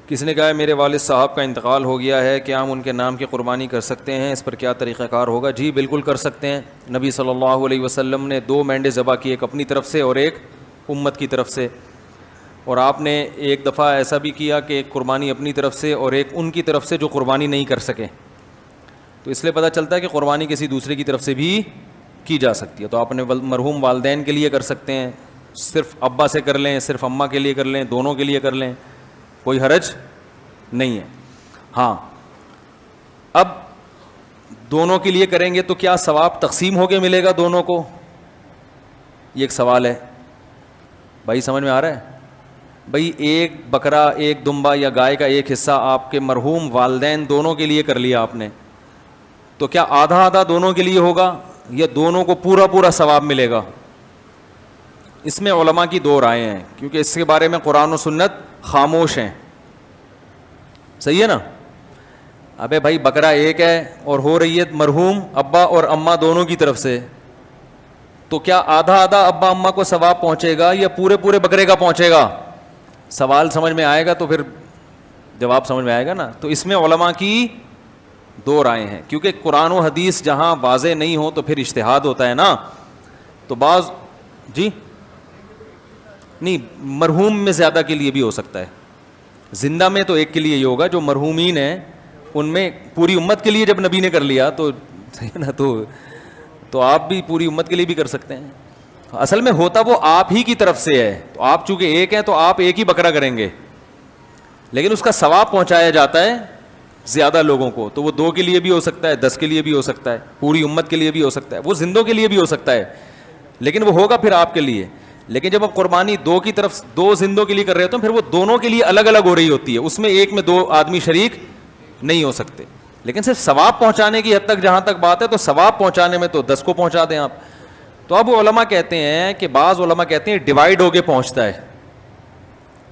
کسی نے کہا ہے میرے والد صاحب کا انتقال ہو گیا ہے، کیا ہم ان کے نام کی قربانی کر سکتے ہیں؟ اس پر کیا طریقہ کار ہوگا؟ جی بالکل کر سکتے ہیں. نبی صلی اللہ علیہ وسلم نے 2 مینڈے ذبح کی، ایک اپنی طرف سے اور ایک امت کی طرف سے. اور آپ نے ایک دفعہ ایسا بھی کیا کہ ایک قربانی اپنی طرف سے اور ایک ان کی طرف سے جو قربانی نہیں کر سکے. تو اس لیے پتہ چلتا ہے کہ قربانی کسی دوسرے کی طرف سے بھی کی جا سکتی ہے. تو آپ نے مرحوم والدین کے لیے کر سکتے ہیں، صرف ابا سے کر لیں، صرف اماں کے لیے کر لیں، دونوں کے لیے کر لیں، کوئی حرج نہیں ہے. ہاں اب دونوں کے لیے کریں گے تو کیا ثواب تقسیم ہو کے ملے گا دونوں کو؟ یہ ایک سوال ہے. بھائی سمجھ میں آ رہا ہے؟ بھائی ایک بکرا، ایک دمبا یا گائے کا ایک حصہ آپ کے مرحوم والدین دونوں کے لیے کر لیا آپ نے، تو کیا آدھا آدھا دونوں کے لیے ہوگا یا دونوں کو پورا پورا ثواب ملے گا؟ اس میں علماء کی 2 رائے ہیں، کیونکہ اس کے بارے میں قرآن و سنت خاموش ہیں. صحیح ہے نا؟ ابے بھائی بکرا ایک ہے اور ہو رہی ہے مرحوم ابا اور اماں دونوں کی طرف سے، تو کیا آدھا آدھا ابا اماں کو ثواب پہنچے گا یا پورے پورے بکرے کا پہنچے گا؟ سوال سمجھ میں آئے گا تو پھر جواب سمجھ میں آئے گا نا. تو اس میں علماء کی 2 رائے ہیں، کیونکہ قرآن و حدیث جہاں واضح نہیں ہو تو پھر اجتہاد ہوتا ہے نا. تو بعض جی نہیں، مرحوم میں زیادہ کے لیے بھی ہو سکتا ہے. زندہ میں تو ایک کے لیے ہی ہوگا، جو مرحومین ہیں ان میں پوری امت کے لیے جب نبی نے کر لیا تو صحیح نا، تو آپ بھی پوری امت کے لیے بھی کر سکتے ہیں. اصل میں ہوتا وہ آپ ہی کی طرف سے ہے، تو آپ چونکہ ایک ہیں تو آپ ایک ہی بکرا کریں گے، لیکن اس کا ثواب پہنچایا جاتا ہے زیادہ لوگوں کو. تو وہ 2 کے لیے بھی ہو سکتا ہے، 10 کے لیے بھی ہو سکتا ہے، پوری امت کے لیے بھی ہو سکتا ہے، وہ زندوں کے لیے بھی ہو سکتا ہے، لیکن وہ ہوگا پھر آپ کے لیے. لیکن جب آپ قربانی 2 کی طرف 2 زندوں کے لیے کر رہے ہوتے ہیں، پھر وہ دونوں کے لیے الگ الگ ہو رہی ہوتی ہے، اس میں ایک میں 2 آدمی شریک نہیں ہو سکتے. لیکن صرف ثواب پہنچانے کی حد تک جہاں تک بات ہے، تو ثواب پہنچانے میں تو 10 کو پہنچا دیں آپ. تو اب علماء کہتے ہیں کہ بعض علماء کہتے ہیں ڈیوائڈ ہو کے پہنچتا ہے،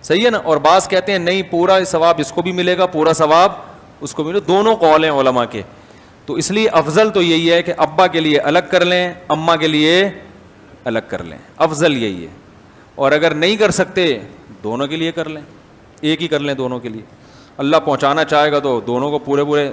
صحیح ہے نا، اور بعض کہتے ہیں نہیں پورا ثواب اس کو بھی ملے گا، پورا ثواب اس کو بھی. دونوں قول ہیں علماء کے. تو اس لیے افضل تو یہی ہے کہ ابا کے لیے الگ کر لیں، اماں کے لیے الگ کر لیں، افضل یہی ہے. اور اگر نہیں کر سکتے دونوں کے لیے کر لیں، ایک ہی کر لیں دونوں کے لیے. اللہ پہنچانا چاہے گا تو دونوں کو پورے